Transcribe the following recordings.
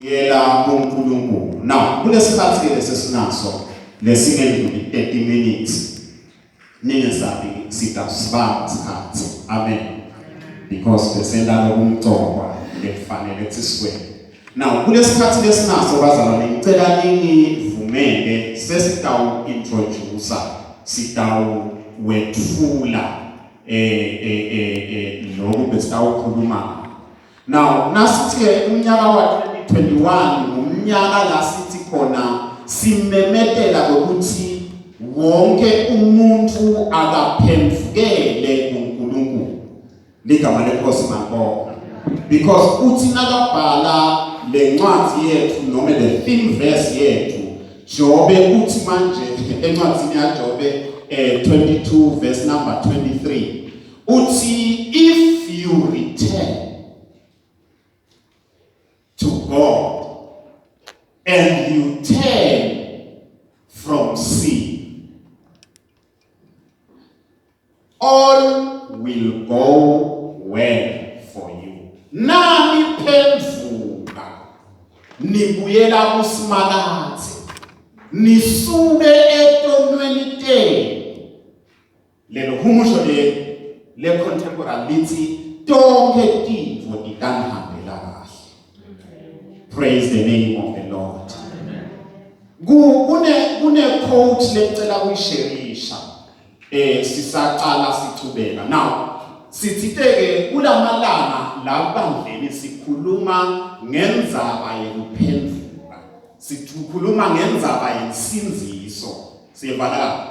yela uNkulunkulu. Now kulesikhathi lesesinaso lesingedluli 30 minutes ningesabi sibamba isikhathi. Amen. Because besenda lokumcokwa lefanele kuthi sikwele. Now kulesikhathi lesinaso bazalwane ngicela ningivumele sesitawu introduce sitawu wethula lokho besitawukhuluma. Now nasithi unyaka wa 2021 umnyaka la sithi khona simemetela ukuthi wonke umuntu akaphendukele kuNkulunkulu. Ligama lenkosi mangibonga. Because uthi nakabhala lencwadi yethu noma le theme verse yethu Jobe uthi manje encwadini yaJobe 22 verse number 23 uthi if you return to God and you turn from sin, all will go well for you. Nani phendvuka nibuyela kusimakathe nisuke etonweni tenu. Lelo humusho le contemporary lithi tonke tintfo titanihambela kahle. Praise the name of the Lord. Kune quote lecela kuyisherisha sisaqala sichubeka. Now sithiteke kulamalanga labandleni sikhuluma ngendzaba yekuphendvuka. Sikhuluma ngendzaba yensinziso. Siyevala.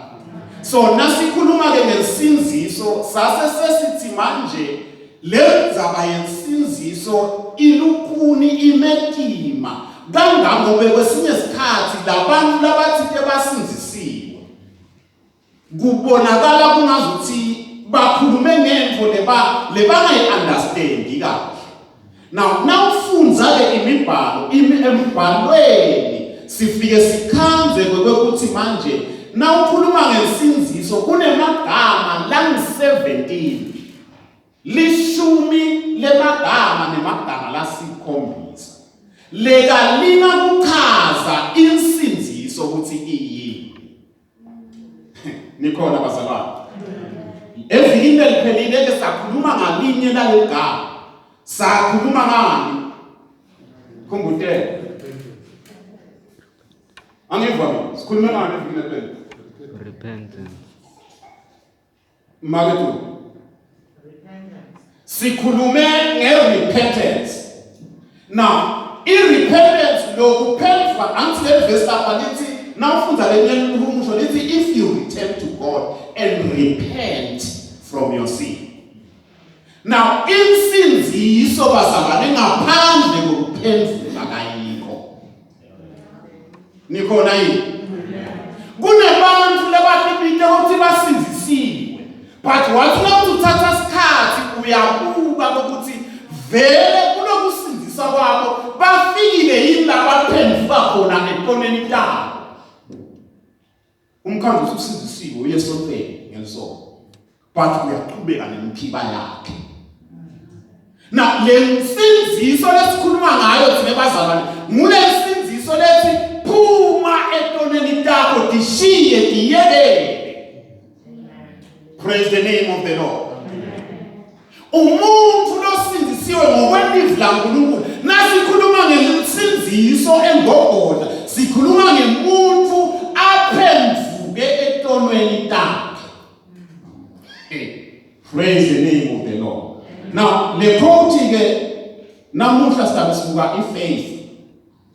So nasikhuluma ke ngesinziso sase sesithi manje lendzaba yensinziso ilukhuni imetima kangangobe kwesinye isikhathi labantu labathi basinzisiwe kubonakala kungazuthi bakhulume ngento lebangayi-understandi kahle. Now ufundza ke imibhalo emibhalweni sifike sikhanze kwekuthi manje na ukhuluma ngesinziso kunemagama langu-17 lishumi lemagama nemagama lasikhombisa lekalina kuchaza insinziso ukuthi iyini. Nikhona bazalwane? Evikini eliphelile ke sakhuluma ngalinye lalegama. Sakhuluma ngani? Khumbutele. Angivami, sikhuluma ngani evikini eliphelile? Repentance. Magetu. Sikhulume nge-repentance. Now, i-repentance lokuphendva until verse lapha nawufunda lenye umusho lithi if you return to God and repent from your sin. Now, insinziso bazalwane ngaphandle kokuphendvuka kayikho. Nikhona yini? Kunebantu labafipite ukuthi basinzisiwe. But wathi nawuthatha isikhathi uyabuka ukuthi vele kunokusindisa kwabo bafikile yini la baphendvuka khona etoneni labo. Umkhandlo usindisiwe uyesontweni ngensolo. But uyaqhubeka nemikhiba yakhe. Now lensinziso lesikhuluma ngayo thina bazalwane ngulensinziso lethi phuma etoneni lakho dishiye diyekele. Praise the name of the Lord. Umuntu losindisiwe ngokwelive laNkulunkulu nasikhuluma ngesinziso engogoda sikhuluma ngemuntu aphendvuke etonweni lakhe. Praise the name of the Lord. Now le quote ke namuhla sitasibuka ifaith.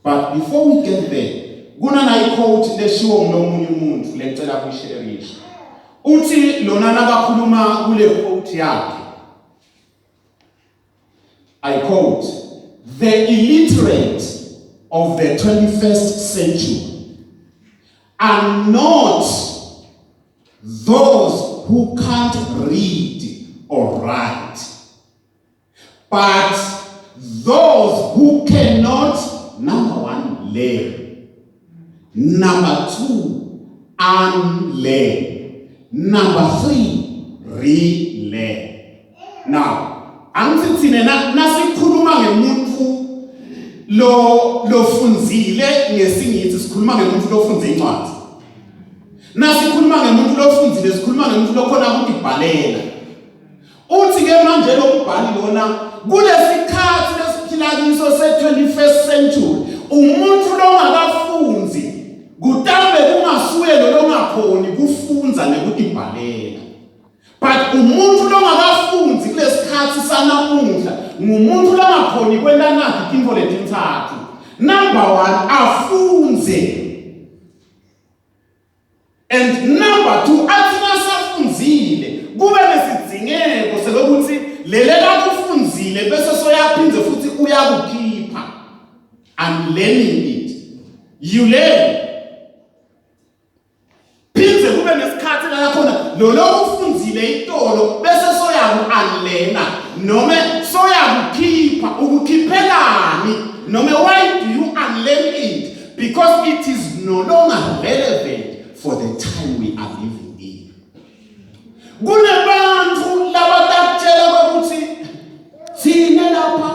But before we get there kunana iquote leshiwo ngomunye umuntu lecela kuyisharisha. Uthi lona nakakhuluma kule quote yakhe. I quote, the illiterate of the 21st century are not those who can't read or write, but those who cannot, number one, learn, number two, unlearn, number three, relearn. Now, angithi thina nasikhuluma ngemuntu lo funzile ngesiNgisi sikhuluma ngemuntu lofunze incwadi. Nasikhuluma ngemuntu lofunzile sikhuluma ngemuntu lokhona ukuthi ibhalela. Uthi ke manje lombhali lona kulesikhathi lesiphila kiso se-21st century umuntu longakafunzi kutambe kungasuye longakhoni kufunza nekuthi ibhalela. But umuntu longakafunzi kulesikhathi sanamuhla ngumuntu longakhoni kwenta nathi intfo letintsatfu. Number 1 afunze. And number 2 athi nasafunzile kube nesidzingeko sekuthi lelela kufunzile bese soyaphindze futhi uyakukhipha. I'm learning it. You learn. Phindze kube nesikhathi la khona lo kufunzile itolo bese soyaku-unlearna noma soyakukhipha ukukhiphelani noma why do you unlearn it? Because it is no longer relevant for the time we are living in. Kunebantu labatatshela ukuthi sine lapha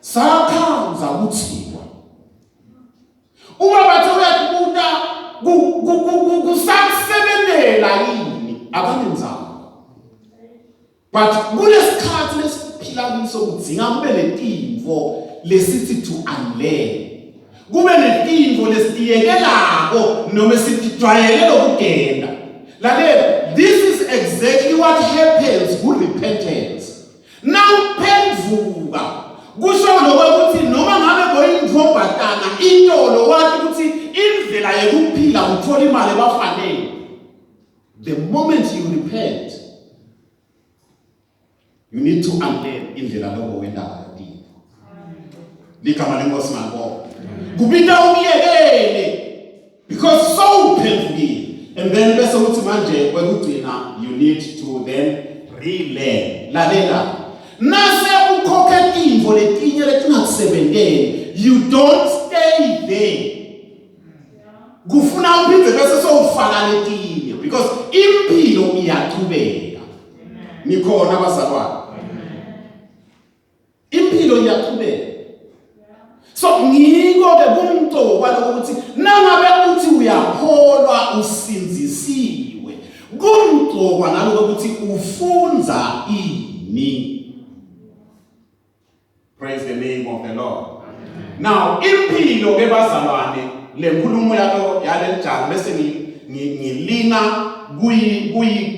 sakhanza kuthiwa. Uma bathe uyakubuta kusakusebenela yini abanenzanga. But kulesikhathi lesiphila kiso kudzinga kube letimvo lesithi to unlearn. Kube netimvo lesitiyekelako noma sitijwayele lokugenda. Lalela, this is exactly what happens with repentance. Now phendvuka kusho lokuthi noma ngabe boyindvombatana intolo wathi ukuthi indlela yekuphila uthola imali ebafanele. The moment you repent, you need to unlearn indlela lokho wenda ngayo. Ligama lenkosi ngakho. Kubita umyekele because so painful. And then bese uthi manje kwekugcina you need to then relearn. Lalela. Nase ukhokhe intfo letinye letingakusebenteli, you don't stay there. Kufuna uphindze bese sowufaka letinye because impilo iyaqhubeka. Nikhona bazalwane. Impilo iyaqhubeka. So ngiko ke kumntokwa lokuthi nangabe uthi uyakholwa usinzisiwe kumntokwa naloko ukuthi ufunza ini. Praise the name of the Lord. Now impilo ke bazalwane lenkulumo yakho yalenjalo bese ngilinga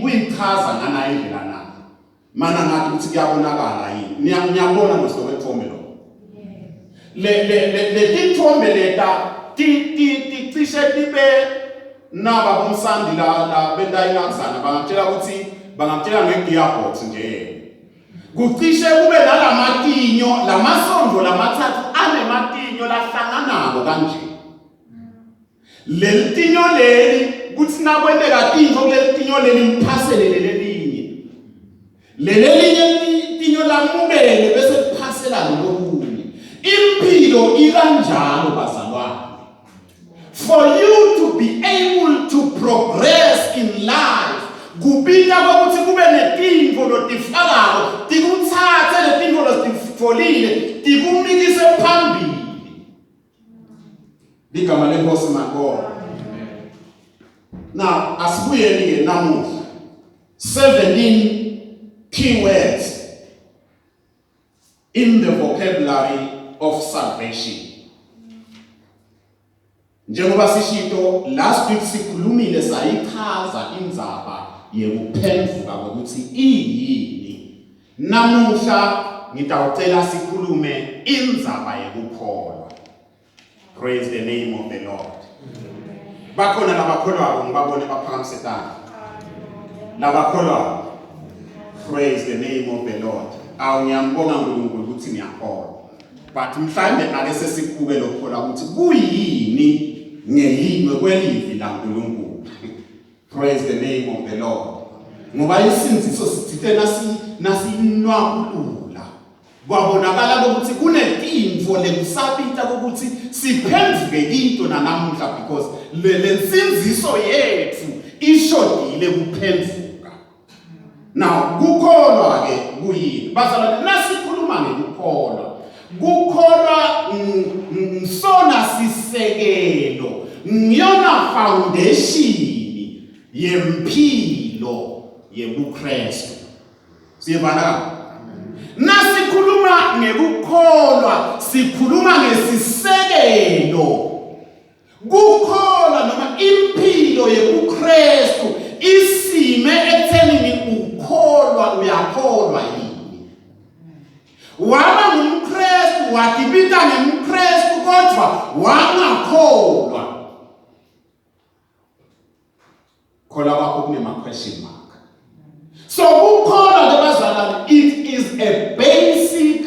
kuyichaza ngana indlela na mana ngathi ukuthi kuyabonakala yini ngiyabona ngosokethombe lo le tithombe leta ticishe tibe naba bomsandi la bentayinakuzana bangatshela ngegearbox nje kucishe kube nalamatinyo lamasondo lamathathu anematinyo lahlanganako kanje lelitinyo leli kuthi nakwenteka tinto kulelitinyo leli mphasele lelinye tinyo lamukele bese kuphasela lokunye. Impilo ikanjalo bazalwane. For you to be able to progress in life, kubita kokuthi kube netimvo lotifakako tikuthathe letimvo lotifolile tikumikise phambili. Ligama lenkosi ngakho. Now asibuyele namuhla 17 keywords in the vocabulary of salvation. Njengoba sishito last week sikhulumile sayichaza indzaba yekuphendvuka ukuthi iyini. Namuhla ngitawucela sikhulume indzaba yekukholwa. Praise the name of the Lord. Bakhona labakholwayo ngibabone baphakamise tandla. Labakholwayo. Praise the name of the Lord. Ngiyambonga uNkulunkulu ukuthi ngiyakholwa. But mhlambe ake sesibuke lokholwa ukuthi kuyini ngelizwe kwelivi laNkulunkulu. Praise the name of the Lord. Ngoba isinziso sithithe nasinwakulula. Kwabonakala ukuthi kunetimvo lekusabita ukuthi siphendvuke into nanamuhla because lensinziso yethu ishodile kuphendvuka. Now kukholwa ke kuyini? Bazalwane nasikhuluma ngekukholwa. kukholwa sona sisekelo, ngiyona foundation yempilo yebuKristu. Siyabana? Nasikhuluma ngekukholwa, sikhuluma ngesisekelo. Kukholwa noma impilo yebuKristu isime ekutheni ukholwa, uyakholwa yini. Waba ngumKristu, wadibika ngumKristu kodwa wangakholwa. Kholwa kwakho kunema-question mark. So kukholwa lebazalwane, it is a basic,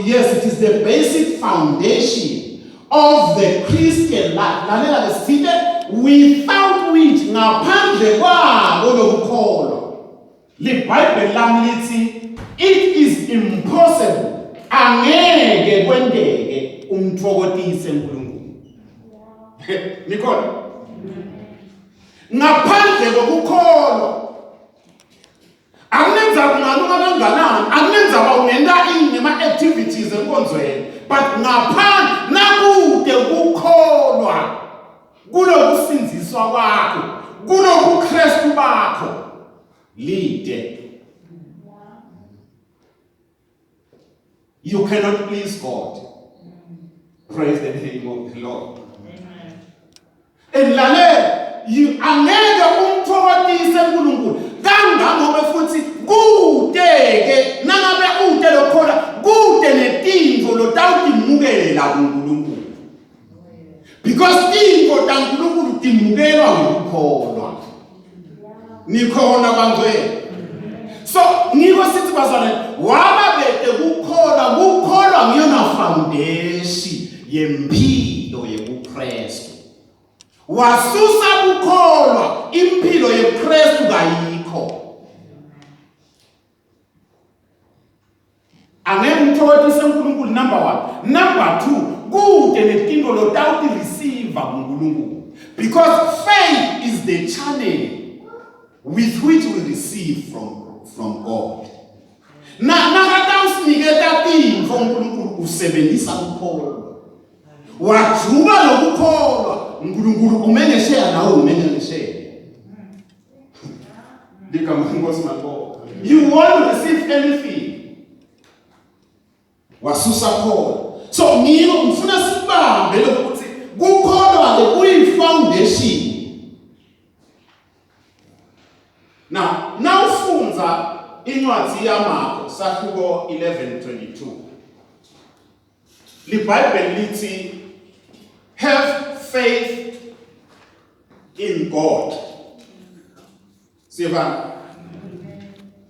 yes, it is the basic foundation of the Christian life. Lalela lesithile, without which, ngaphandle kwalo lokukholwa, liBhayibheli lami lithi, it is impossible, angeke kwendeke umthokotise uNkulunkulu. Nikholwa? Ngaphandle kokukholwa, akunenza kungalunga kangakanani, akunenza bawungenda inema-activities enkonzweni, but ngaphandle nakude kukholwa kulokusinziswa kwakho, kulobuKristu bakho, lide. You cannot please God. Praise the name of the Lord. Amen. Angeke umthokotise uNkulunkulu kangangoba futhi kudeke nangabe ude lokhola kude netinto lotawutimukela kuNkulunkulu, because tinto taNkulunkulu timukelwa ngokukholwa. Nikhona bangcwele? So ngiko sithi bazalwane, wababete kukholwa ngiyona foundation yempilo yebuKristu. Wasusa kukholwa, impilo yebuKristu kayikho. Angeke umthokotise uNkulunkulu, number 1. Number 2, kude netinto lotawuti receive kuNkulunkulu, because faith is the channel with which we receive from God. Nakatawusiniketa tinto uNkulunkulu usebenzisa kukholwa. Wajuba lokukholwa, uNkulunkulu umenesheya nawe umenesheya. You want to receive anything, wasusa kholwa. So ngiko ngifuna sibambe lokuthi kukholwa ke kuyi-foundation. Now ufunza incwadi yaMarko sahluko 11:22. LiBhayibheli lithi, have faith in God. Siyabona?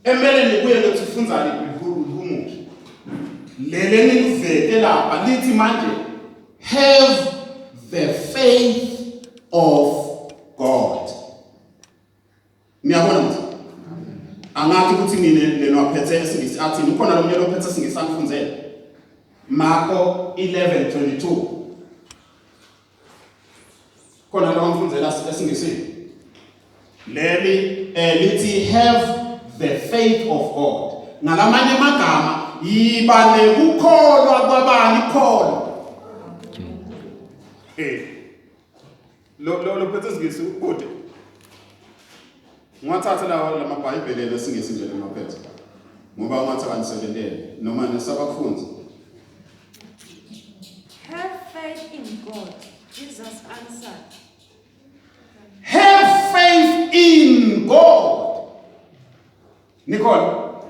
Emele nikuye lokuthi ufunza likhulu. Lele nikuvete lapha lithi manje, have the faith of God. Niyabona manje? Angathi ukuthi ngine waphethe isingisi athi ukhona lo mnyelo ophethe isingisi angifunzele. Marko 11:22. Khona lo mfunzela esingisi. Leli lithi have the faith of God. Ngalamanye amagama yiba nekukholwa kwabani kholo. Lo phethe isingisi ukude. Ngathatha la maBhayibheli lesingisi nje lemaphethe. Ngoba ungathi anisebentele noma nesabakufunza. Have faith in God. Jesus answered. Have faith in God. Nicole.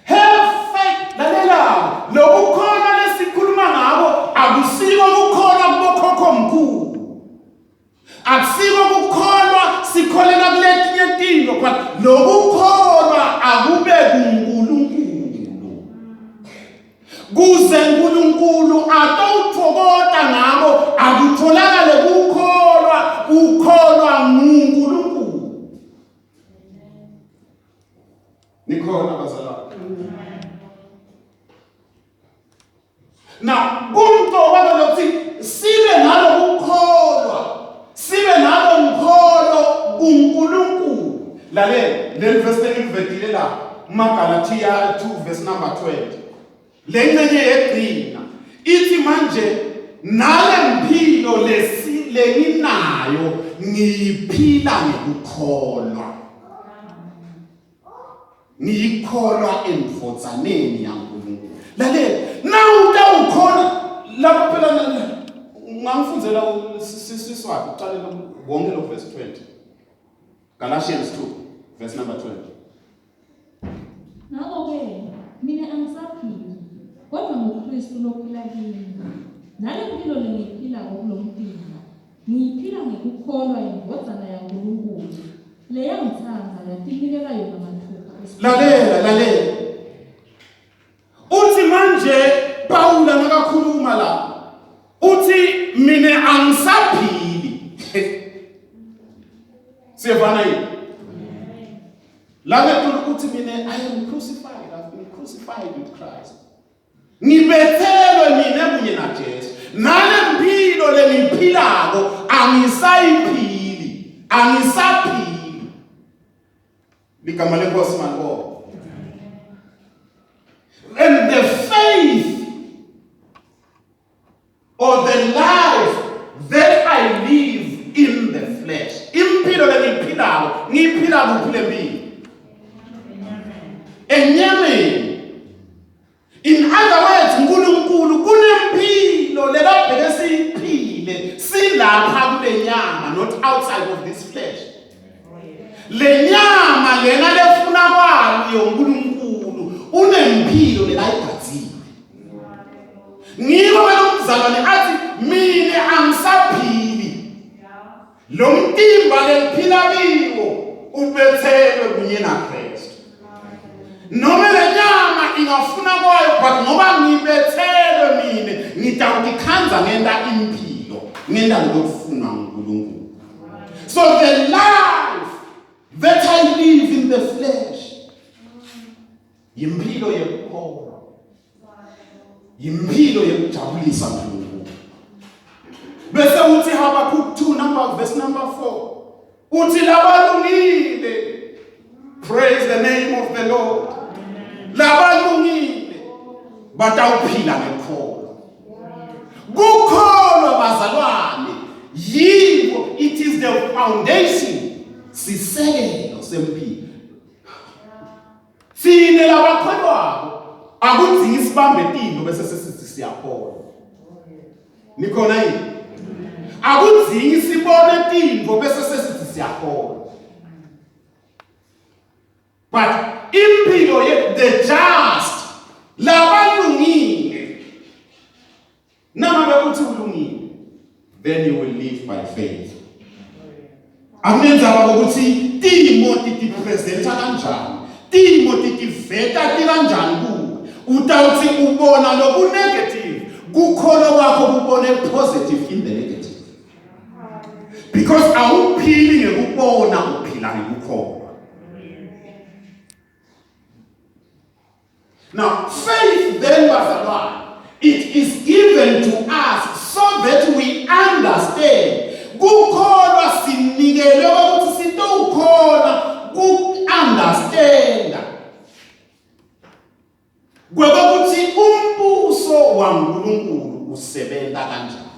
Have faith. Lalela. Lokukholwa lesikhuluma ngabo akusiko ukukholwa kubokhokho mkhulu. Akusiko ukukholwa sikholela kuletinye tinto, but lokukholwa akube kuNkulunkulu. Kuze uNkulunkulu atawuthokota ngabo akutholakale ukholwa nguNkulunkulu. Nikhona bazalwane. Now, kumtoba lokuthi sibe nalo ukukholwa, sibe nalo umkholo kuNkulunkulu. Lalela, leli verse engilivetile la, uMagalatia 2 verse number 20. Lengcenye yegcina ithi manje nale mpilo lenginayo ngiyiphila ngikukholwa. Ngikholwa emvodzaneni yaNkulunkulu. Lalela, nawutawukhona lapho phela ngangifundzela siswati uqalela wonke lo verse 20. Galatians 2 verse number 20. Ngakho-ke mina angisaphili kodwa ngoKristu lophila kimi. Nale mpilo lengiyiphilako kulo mtimba ngiyiphila ngikukholwa imvodzana yaNkulunkulu leyangithanda yatinikela yona mathupha. Lalela. Uthi manje Pawula nakakhuluma la. Uthi mina angisaphili. Siyavana yini? La uthi mina I am crucified. I've been crucified with Christ. Ngibethelwe mina kunye na Jesu. Nale mpilo lengiphilako angisaphili. Ligama lenkosi manko. And the faith or the life that I live in the flesh. Impilo lengiphilako ngiphila kuphi lempilo? Enyameni. In other words, uNkulunkulu kunempilo lekade siyiphile silapha kule nyama, not outside of this flesh. Le nyama lena lefuna kwayo uNkulunkulu unempilo lekayigadzile. Ngiko umzalwane athi mina angisaphili. Lo mtimba lephila kiwo ubethelwe kunye naKristu. Noma le nyama ingafuna kwayo but ngoba ngibethelwe mina ngidawukikhanza ngenda impilo ngenda lokufuna uNkulunkulu. So the life that I live in the flesh yimpilo yekukholwa. Yimpilo yekujabulisa uNkulunkulu. Bese uthi Habakkuk 2 verse number 4. Uthi labalungile. Praise the name of the Lord. Labalungile batawuphila ngekholwa. Kukholwa bazalwane yiwo, it is the foundation, sisekelo sempilo. Sine labakholwako akudzingi sibambe timo bese sesithi siyakholwa. Nikhona yini? Akudzingi sibone timo bese sesithi siyakholwa. But impilo the just labalungile nama bekuthi ulungile, then you will live by faith. Akunenzaba ukuthi timo titipresenta kanjani, timo titiveta kanjani kuwe. Utawuthi ubona loku negative, kukholwa kwakho kubone positive in the negative. Because awuphili ngekubona, uphila ngekukholwa. Now, faith then was it is given to us so that we understand. Kukholwa sinikele ukuthi sitawukhona ku-understand. Kwekuthi umbuso waNkulunkulu usebenza kanjani.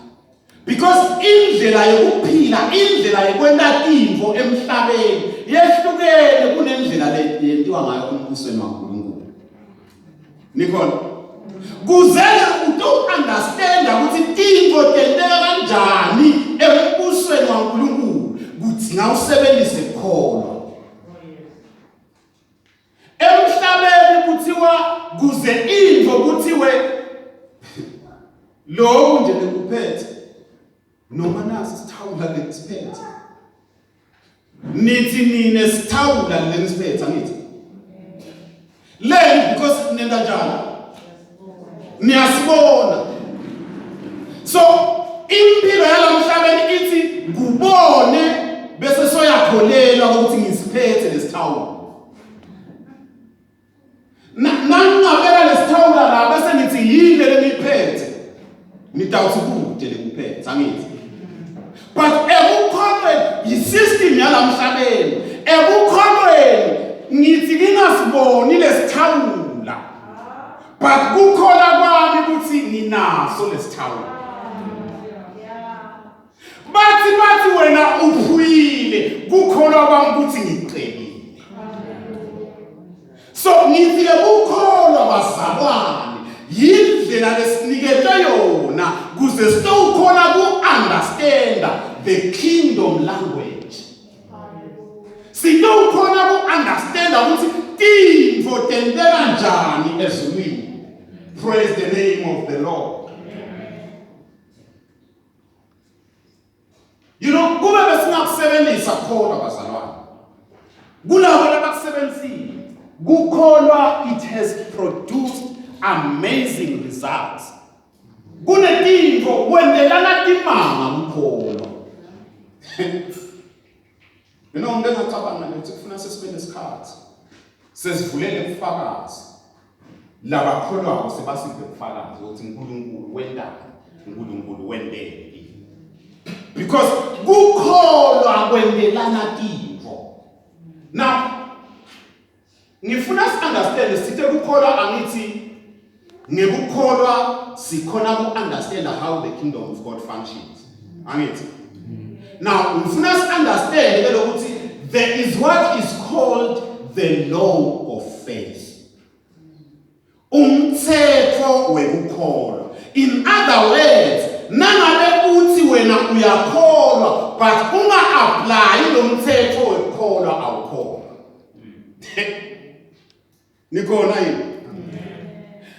Because indlela yokuphila, indlela yokwenda timo emhlabeni yehlukene kunendlela leyentiwa ngayo umbusweni waNkulunkulu. Nikhona kuzele uto-understand ukuthi timo tenteka kanjani embusweni waNkulunkulu kudzinga usebenzise kholwa. Emhlabeni kuthiwa kuze indvo kuthiwe lo nje lekuphethe noma nasi sithawula lekusiphethe. Nithi nine sithawula lekusiphethe angithi? Learn because nenda njalo niyasibona. So impilo yalamhlabeni ithi kubone bese soyakholelwa ukuthi ngisiphethe lesithawula. Nangingabeka lesithawula la bese nithi yile leniphethe nitawuthi kude lekuphethe angithi? But ekukholweni yisystem yalamhlabeni, ekukholweni ngithi ngingasiboni lesithawula but kukhona kwami ukuthi nginaso lesithawula. Bathi wena uphuyile kukholwa kwami ukuthi ngiqhelile. So ngithi ukholwa bazalwane yindlela lesiniketwe yona kuze sitawukhona ku-understand the kingdom language. Sitawukhona ku-understand ukuthi tintfo tenteka njani ezulwini. Praise the name of the Lord. You know, kube besingakusebenzisa kukholwa bazalwane. Kulabo labakusebenzile. Kukholwa it has produced amazing results. Kunetinto kwendelana timanga kukholwa. You know, ngicabanga ukuthi kufuna sesibele isikhathi. Sesivulele ubufakazi. Labakholwayo sebasiphe ubufakazi ukuthi uNkulunkulu wendalo, uNkulunkulu wendele. Because kukholwa kwendelana tinto. Now, ngifuna si-understand sithe kukholwa angithi ngekukholwa sikhona ku-understand how the kingdom of God functions. Angithi? Now, ngifuna si-understand ukuthi there is what is called the law of faith. Umthetho wekukholwa. In other words, nangabe uthi wena uyakholwa but unga-apply lo mthetho wekukholwa awukholwa. Nikhona yini?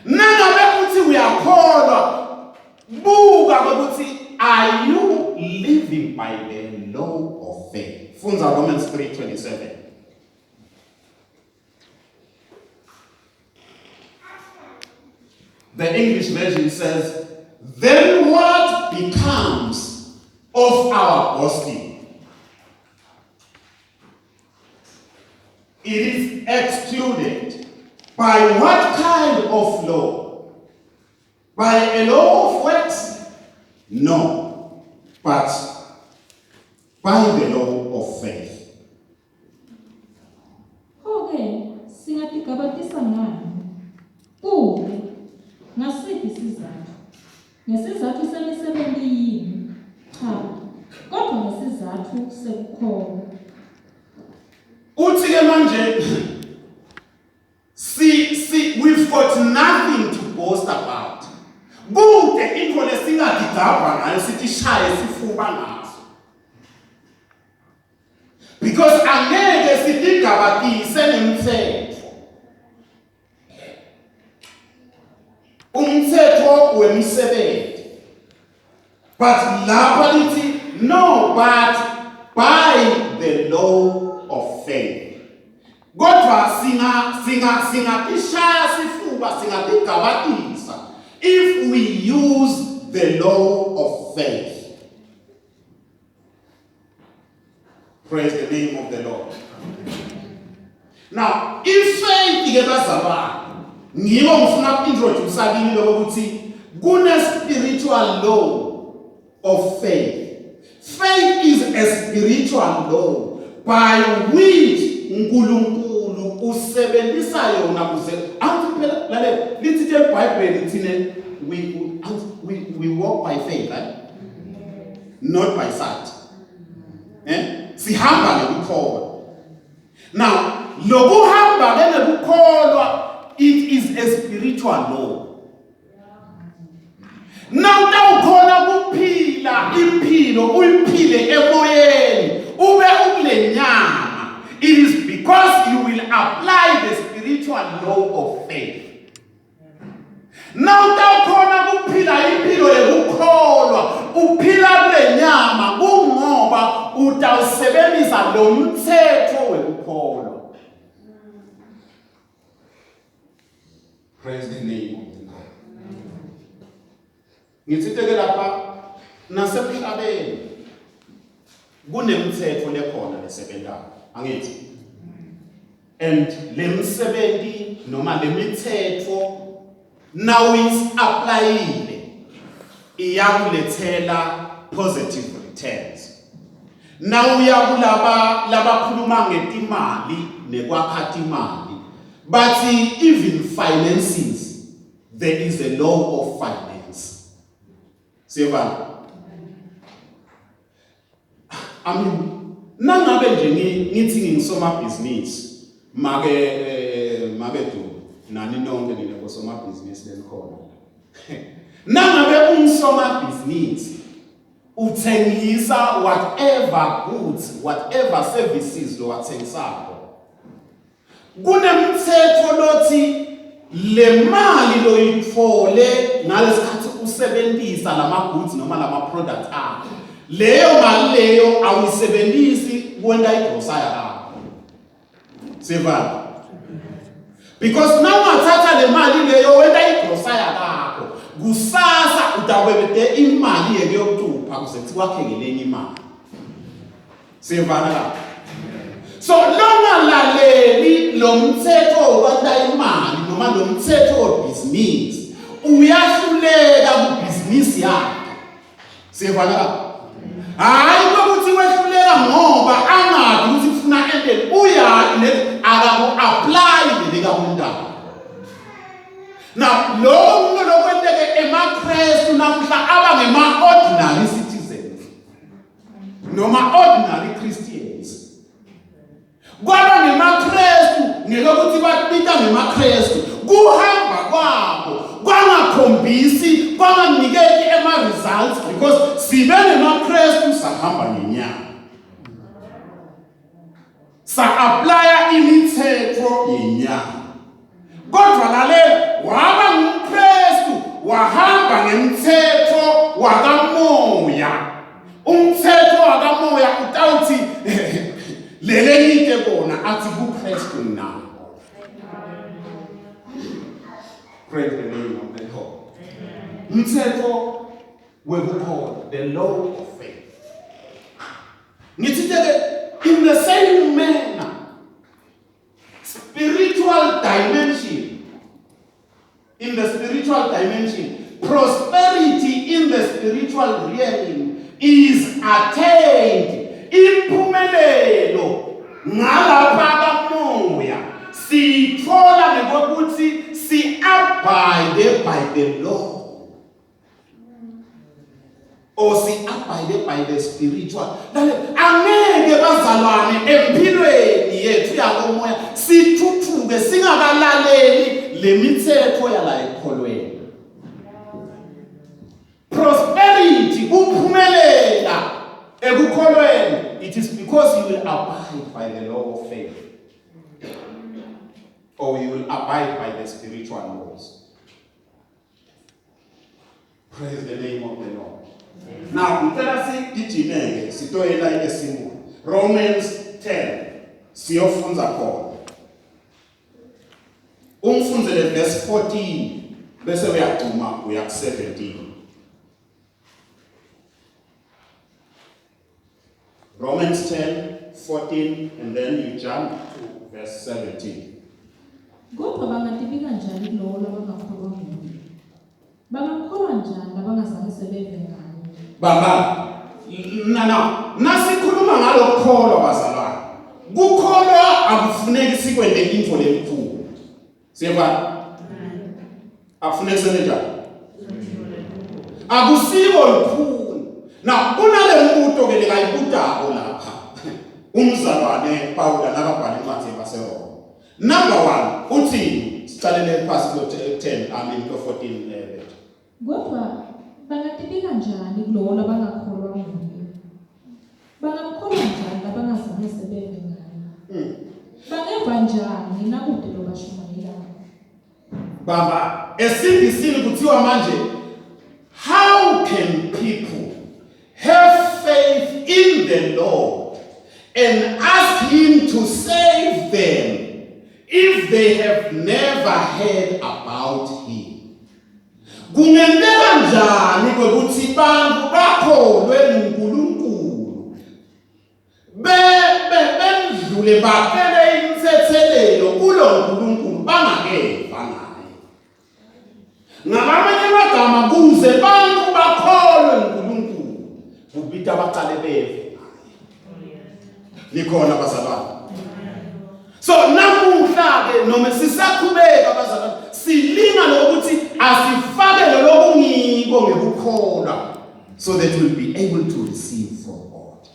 Nangabe uthi uyakholwa buka ukuthi are you living by the law of faith? Funza Romans 3:27. The English version says, then what becomes of our boasting? It is excluded. By what kind of law? By a law of works? No, but by the law of faith. Okay, singatikabatisa ngani? Kube ngasiphi isizathu? Ngesizathu semisebenzi yini? Cha, kodwa ngesizathu sekukholwa. Uthi ke manje we've got nothing to boast about. Kude into lesingadigabha ngayo sithi shaye sifuba ngaso. Because angeke sidigabatise nemthetho. Umthetho wemisebenzi. But lapha lithi no, but by the law of faith. Kodwa singatishaya sifuba singatigabatisa if we use the law of faith. Praise the name of the Lord. Now, if faith ikebazalwane ngiwo ngifuna ukintroduce kini lokuthi kune spiritual law of faith. Faith is a spiritual law by which uNkulunkulu usebenzisa yona kuze anti phela lalela lithi le Bible lithine we walk by faith, right? Not by sight. Sihamba ngokukholwa. Now, lokuhamba ngokukholwa it is a spiritual law. Now tawukhona kuphila impilo uyiphile emoyeni ube ukule nyama. It is because you will apply the spiritual law of faith. Now tawukhona kuphila impilo yekukholwa uphila kule nyama kungoba utawusebenzisa lo mthetho wekukholwa. Praise the name of the Lord. Ngitsiteke lapha nasemhlabeni kunemithetho lekhona lesebenzayo. Angithi? And lemsebenzi noma lemithetho now is applying iyakulethela positive returns. Now uyakulaba labakhuluma ngetimali nekwakha imali. But even finances there is a law of finance. Siyabona? I mean, nangabe nje ngithi ngisomabhizinisi make do nani nonke nina kosomabhizinisi lenikhona. Nangabe unsomabhizinisi uthengisa whatever goods, whatever services lo wathengisako. Kunemthetho lothi le mali lo yithole ngalesikhathi usebenzisa lama goods noma lama products akho. Leyo mali leyo awuyisebenzisi kwenda igrocery yakho. Sivana? Because now ungathatha le mali leyo wenda igrocery yakho, kusasa utawebete imali yeke yokuthupha kuze kuwakheke lenye imali. Sivana la? So longalaleli lo mthetho wokwanda imali noma lo mthetho webhizinisi uyahluleka kubhizinisi yakho. Sivana la? Hayi ukuthi wehluleka ngoba angathi ukuthi ufuna endele uyathi akaku apply lelika umntana. Now lo muntu lokwenteke emaKristu namhla aba ngema ordinary citizens noma ordinary Christians. Kwaba ngemaKristu ngelokuthi bapita ngemaKristu kuhamba kwabo kwangakhombisi kwanganikeki ema results because sibe ngemaKristu sahamba ngenyanga sa apply imithetho yenyanga. Kodwa lalela waba ngumKristu wahamba ngemthetho wakamoya. Umthetho wakamoya utawuthi lele nike bona athi kuKristu na. Praise the name of the Lord. Umthetho wekukholwa, the law of faith. Ngithithe in the same manner, spiritual dimension, in the spiritual dimension, prosperity in the spiritual realm is attained. Impumelelo ngalapha kamoya sithola ngokuthi si abide by the law. Or si abide by the spiritual. Angeke bazalwane empilweni yethu yakomoya sithuthuke singakalaleli lemithetho yala ekholweni. Prosperity kuphumelela ekukholweni, it is because you will abide by the law of faith. Or you will abide by the spiritual laws. Praise the name of the Lord. Now, ngicela sigijimeke sitoyela esimbu. Romans 10 siyofunza khona. Umfunzele verse 14 bese uyagcuma uya ku 17. Romans 10:14 and then you jump to verse 17. Kodwa bangathibi kanjani kulowo abangakholwa nguye? Bangakholwa njani abangazange sebeve ngaye? Baba, nasikhuluma ngalo kukholwa bazalwane. Kukholwa akufuneki sikwende into lelikhulu. Siyeba? Akufuneki senze njani? Akusiko likhulu. Now, kunale mbuto ke lekayibutako lapha. Umzalwane Paula nakabhala incwadi yabaseRoma. Number 1, uthi sicalele phansi ku 10, ku 14. Kodwa bangathibi kanjani kulowo abangakholwa nguye? Bangamkholwa njani abangazange sebeve ngaye? Bangeva njani nakude lo bashumayela? Baba, esindisini kuthiwa manje, how can people have faith in the Lord and ask him to save them if they have never heard about him? Kungenzeka njani ukuthi bantu bakholwe uNkulunkulu bendlule baphele imthethelelo kulo uNkulunkulu bangakeva ngaye? Ngamanye amagama kuze bantu bakholwe uNkulunkulu ubita baqale beve ngaye. Likhona bazalwane. So namuhla ke noma sisaqhubeka bazalwane silinga lokuthi asifake lokho ngiko ngekukholwa so that we'll be able to receive from God.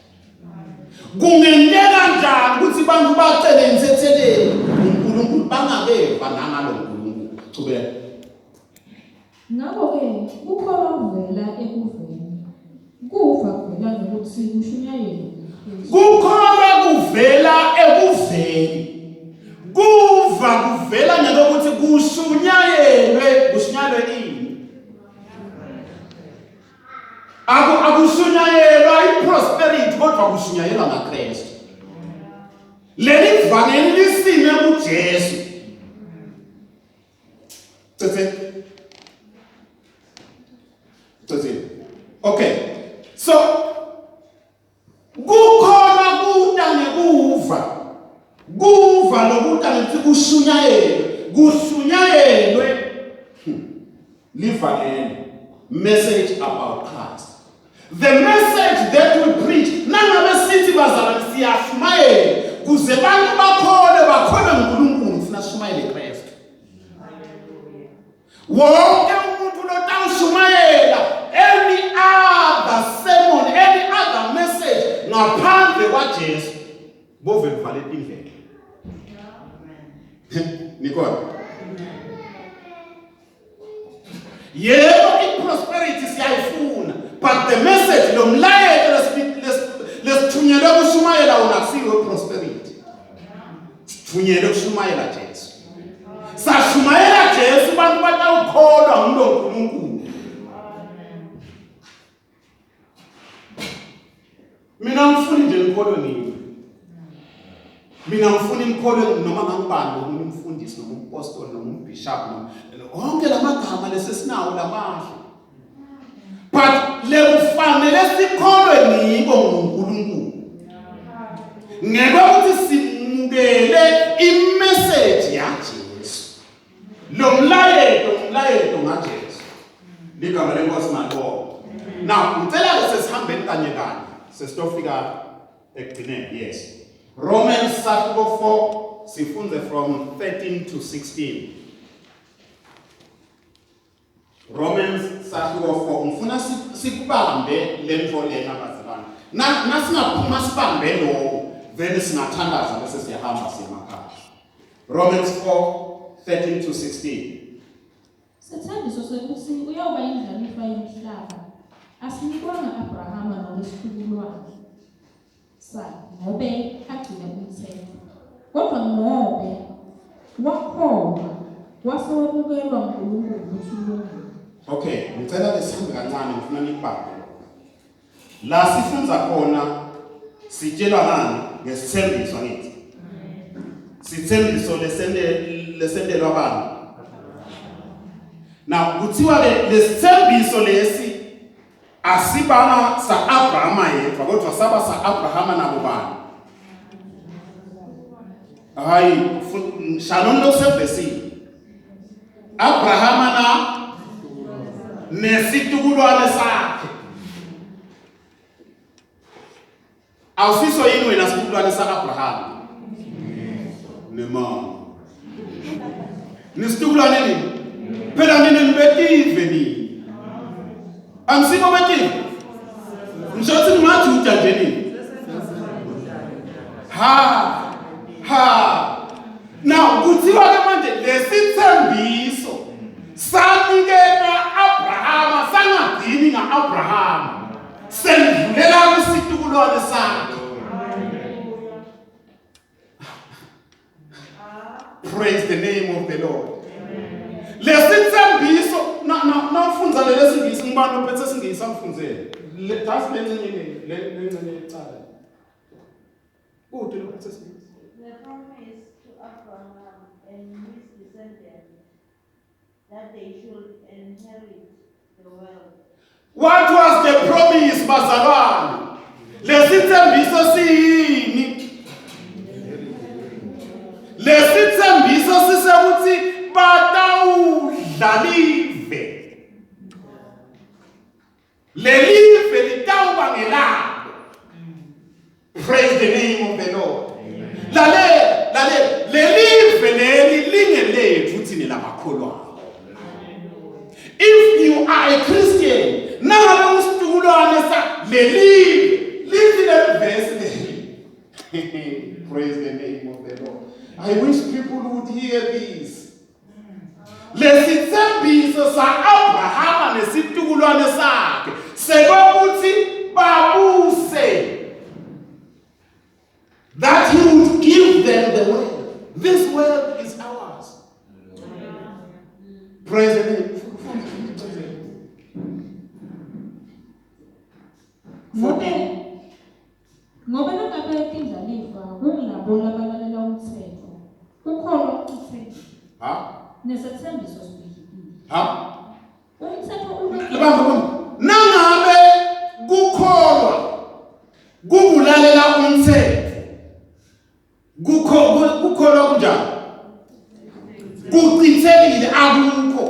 Kungenteka njani ukuthi bantu bacele insetheleni uNkulunkulu bangakeva nangalo uNkulunkulu. Chubeka. Ngakho-ke kukholwa kuvela ekuveni. Kufa kuvela ngokuthi kushunyayelwe. Kukholwa kuvela ekuveni. Kuva kuvela ngokuthi kushunyayelwe ini. Akushunyayelwa iprosperity kodwa kushunyayelwa ngaKristu. Leli vangeli lisime kuJesu. Tsetse. Okay. So kukhona kuda ngekuva. Kuva lokuda ngithi kushunyayelwe. Livangeli. Message about Christ. The message that we preach, nangabe sithi bazalwane siyashumayela kuze bantu bakholwe nguNkulunkulu sina shumayele Kristu. Wonke umuntu lotawushumayela any other sermon, any other message ngaphandle kwaJesu bove kuvalela indlela. Nikona. Yebo iprosperity siyayifuna, but the message lo mlayezo lesithunyelwe kushumayela wona akusiyo prosperity. Sithunyelwe kushumayela Jesu. Sashumayela Jesu bantu batawukholwa nguNkulunkulu. Mina ngifuna nje ngikholwe ngini. Mina ngifuna ngikholwe noma ngangibani noma umfundisi noma umpostoli noma umbishop noma onke lamagama lesesinawo lamandla. But lekufanele sikholwe ngiko nguNkulunkulu. Ngeke ukuthi simukele imessage yaJesu. Lo mlayezo ngaJesu. Ligama lenkosi malibonga. Now, ngicela sesihambeni kanye sesitofika ekugcineni. Yes. Romans 4 sifunze from 13 to 16. Romans 4 ngifuna sikubambe lento lena bazalwane. Nasingaphuma sibambe lokho vele singathandaza bese siyahamba semakhaya. Romans 4:13 to 16. Sithandiso sokuthi uyoba indlalifa yomhlaba. Asinikwanga Abrahama nolesikhululwane sakhe ngobe agcina umthetho. Kodwa ngobe wakholwa wasewamukelwa nguNkulunkulu uSulungulu. Okay, ngicela lesihambe kancane ngifuna nikubambe. La sifunza khona sitshelwa nani ngesithembiso ngithi. Sithembiso lesendelwa abantu. Now kuthiwa lesithembiso lesi asibana sa Abrahama yedwa kodwa saba sa Abrahama nabo bani. Hayi Shalom lo sevesi. Abrahama na nesitukulwane sakhe. Awusiso yini wena situkulwane sakaAbrahama? Nemama. Nesitukulwane nini? Phela mina nibetive nini? Angisibo betive. Ngisho ngajuda nje nini? Now kuthiwa ke manje lesithembiso sanikelwa Abrahama sangadini ngaAbrahama. Sendlulela kwisitukulwane sakhe. Praise the name of the Lord. Lesithembiso na ufunza lesingisi ngibani ophethe singisi amfunzele. Just lencenye ecala. Kude lo phethe singisi. The promise to Abraham and his descendants that they should inherit the world. What was the promise, bazalwane? Lesithembiso siyini? Lesithembiso sisekuthi batawudlalive. Lelive litawuba ngelabo. Praise the name of the Lord. Lale lelive leli lingelethu thina labakholwayo. Praise the name of the Lord. I wish people would hear this. Lesithembiso sa-Abrahama nesitukulwane sakhe sekokuthi babuse, that he would give them the world. This world is ours. Praise the name. Ngoba nangabe indlalifa kuyilabo labalalela umthetho ukholwa ukuchitheka nesethembiso sibhekile umthetho nangabe kukholwa kukulalela umthetho kukholwa kunjani kuchithekile akukho.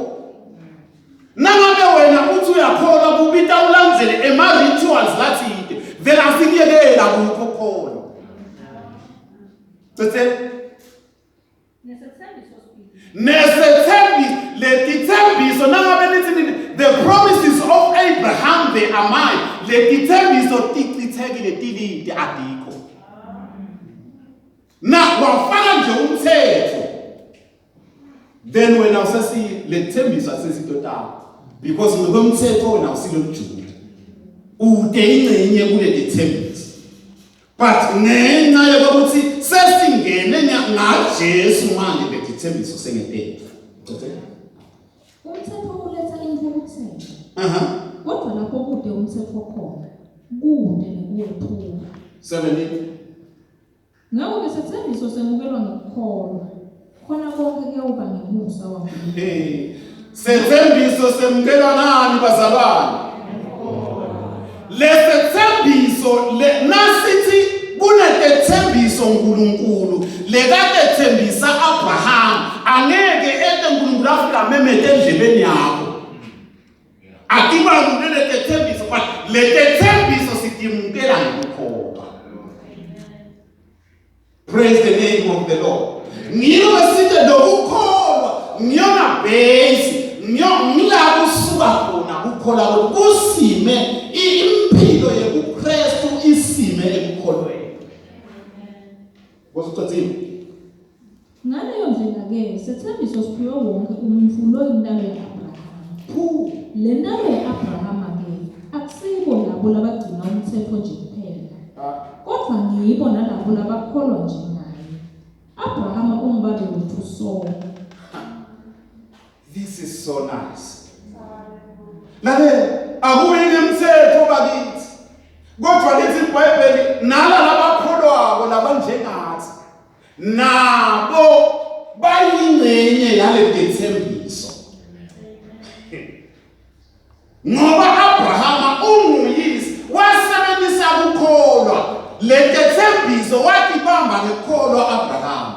Nangabe wena uthi uyakholwa kubita ulandzele ema-rituals lathile vele asikuyelela kukho khona. Nesethembiso nangabe nithi the promises of Abraham they are mine. Letithembiso tichithekile tilide adikho. Na wafaka nje umthetho. Then wena usasi lethembiso asesitotala because ngokomthetho wena usilomjuda. Ude ingcenye kule lethembiso. But ngenxa yokuthi sesingene ngaJesu manje lethembiso sengempela. umthetho uletha intukuthelo. Kodwa lapho kude umthetho khona kude nekuwephula. 17. Ngawo nesethembiso semukelwa ngokukholwa. Khona konke kuyawuba ngemusa waNkulunkulu. Sethembiso semukelwa nani bazalwane? Lesethembiso nasithi kunetethembiso uNkulunkulu lekatethembisa Abraham angeke ete uNkulunkulu afika memete endlebeni yakho. Akiba kunetethembiso but letethembiso sitimukela ngokukholwa. Praise the name of the Lord. Ngilo eside lokukholwa ngiyona base ngila kusuka khona kukholwa kusime impilo yobuKristu isime ekukholweni. Kusithathini ngaleyo ndlela-ke sethembiso siphiwe wonke umuntu lo yintando ya-Abrahama. Le ntando ya-Abrahama-ke akusibo labo labagcina umthetho nje kuphela kodwa ngibo nalabo labakholwa nje naye. Abrahama umbabe wethu sonke. This is so nice. Lalela akuyi nemthetho bakithi. Kodwa lithi iBhayibheli nala labakholwako labanjengathi nabo bayingcenye yale lethembiso. Ngoba Abrahama unguyise wasebenzisa ukukholwa lethembiso wakibamba ngekholwa Abrahama.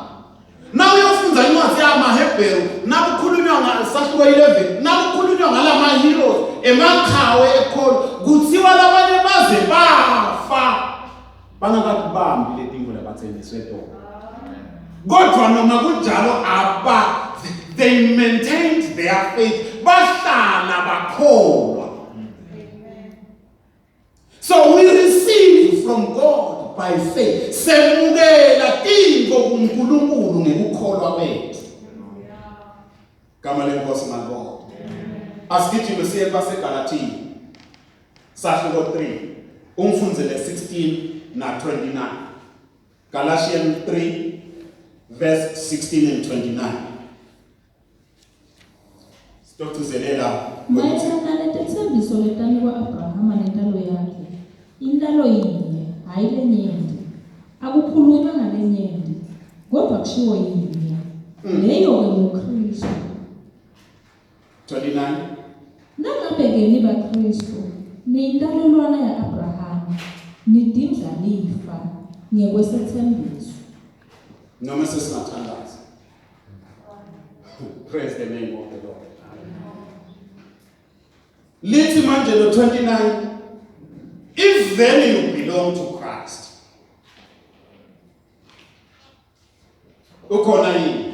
Na uyofunza incwadi yamaHebheru nakukhulunywa ngaSahluko 11 nakukhulunywa ngalama heroes emakhawe ekholwa kuthiwa labanye baze bafa bangakubambi letinto labatshengiswe tona. Kodwa noma kunjalo they maintained their faith bahlala bakholwa. So we receive from God by faith. Semukela tinto kuNkulunkulu ngekukholwa kwethu. Kama lenkosi ngakho. Asigijime siye kwaseGalatia. Sahluko 3. Umfundzele 16 na 29. Galatians 3 verse 16 and 29. Stop to zelela. Mayelana letethembiso letanikwa Abrahama nentalo yakhe. Intalo yinye, hayi lenyenti. Akukhulunywa ngalenyenti, kodwa kushiwo yinye. Leyo-ke nguKristu. 29. Nangabe-ke nibaKristu, niyintalelwana ya-Abrahama, nidindlalifa ngekwesethembiso. Noma sesingathandazi. Praise the name of the Lord. Lithi manje lo 29. If then you belong to Christ. Ukhona yini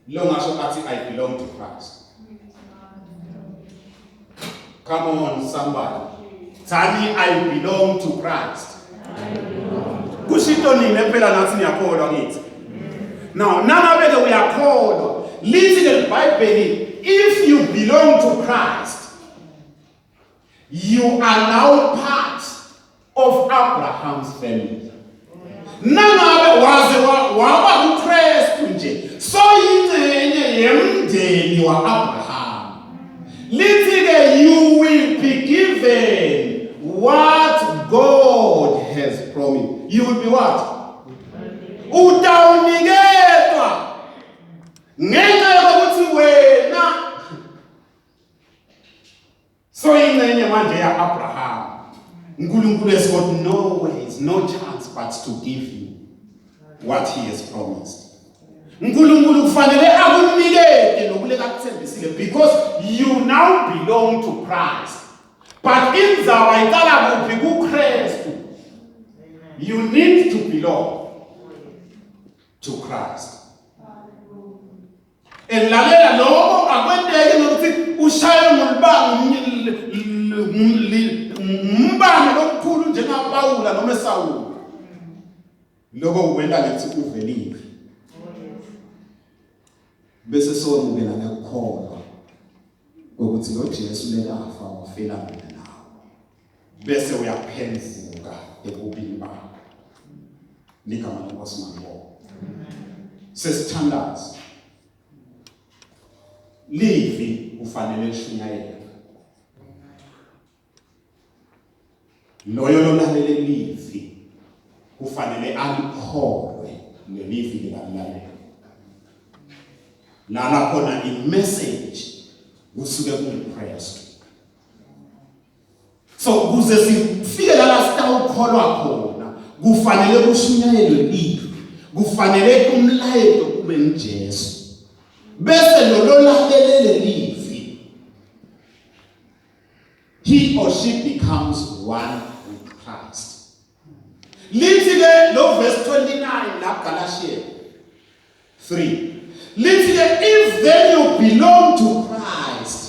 lo ngasho athi I belong to Christ. Come on somebody. Tell me I belong to Christ. I belong to Kushito nini phela nathi niyakholwa kithi. Now, nangabe uyakholwa, lithi ke iBhayibheli, if you belong to Christ, you are now part of Abraham's family. Nangabe waze waba uKristu nje, so yingcenye yemndeni waAbraham. Lithi ke you will be given what God has promised. You will be what? Utawuniketwa ngenxa yokuthi wena so ingcenye manje yaAbraham. uNkulunkulu has got no ways, no chance but to give you what he has promised. uNkulunkulu kufanele akunikete lokuleka kuthembisile because you now belong to Christ. But inzaba iqala kuphi? kuKristu. You need to belong to Christ. Elalela lokho akwendeke nokuthi ushaye umbane lokukhulu njengaPawula noma eSawuli. Lokho uwenda ngithi uveliwe. Bese sonubela ngekukholwa ukuthi lo Jesu lekafa wafela mina nawe. Bese uyaphenduka ekubini bakho. Ligama lenkosi mangibonga. Sesithandaza. Livi ufanele lishunyayele. Loyo lolalele livi ufanele alikholwe lelivi likalalele. Lala khona i-message kusuke kuKristu. So kuze sifike lana sitawukholwa khona kufanele kushunyayelwe livi. Kufanele umlayezo kube njesu. Bese lo lalele livi, he or she becomes one with Christ. Lithi ke lo verse 29 la Galatians 3. Lithi ke if then you belong to Christ,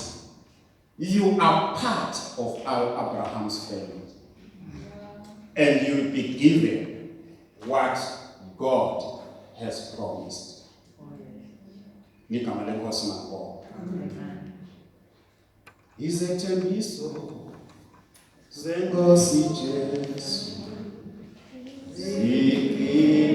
you are part of Abraham's family. And you will be given what God has promised. Igama lenkosi mangibonga. Izethembiso zenkosi Jesu ziqine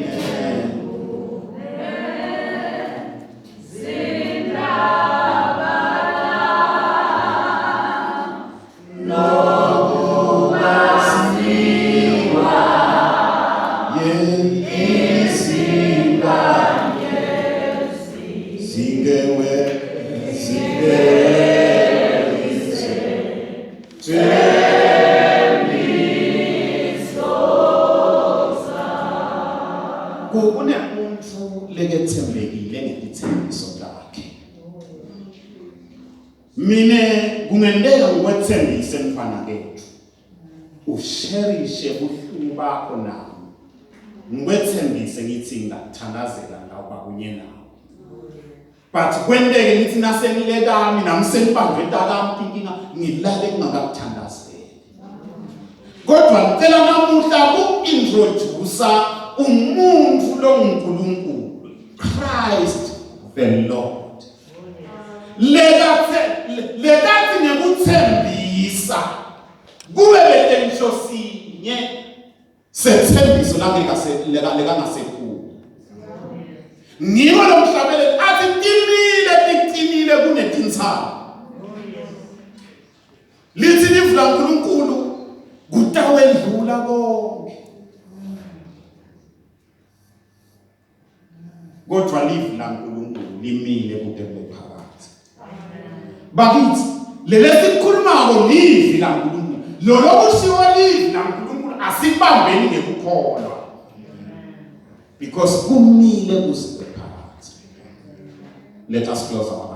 mine kungendeka ukwethembisa mfana kethu usherishe ubuhlungu bakho nami ngikwethembise ngithi ngakuthandazela ngawuba kunye nawe but kwendeke ngithi nasenilekami nami senibambe etakami inkinga ngilale kungakuthandazeli kodwa ngicela namuhla ku-introduce umuntu lo nguNkulunkulu Christ the Lord. Lekathi ngekuthembisa kube betengisho sinye sethembiso lekangasekhulu. Ngiko lo mhlabeleli athi tiqinile kunetintsaba. Lithi livula uNkulunkulu kutawendlula konke. Kodwa livula uNkulunkulu limile kude phakathi. Bakithi lelesikhulumako livi la uNkulunkulu lokushiwo livi la uNkulunkulu asibambeni ngekukholwa because kumile kusiphakathi. Let us close our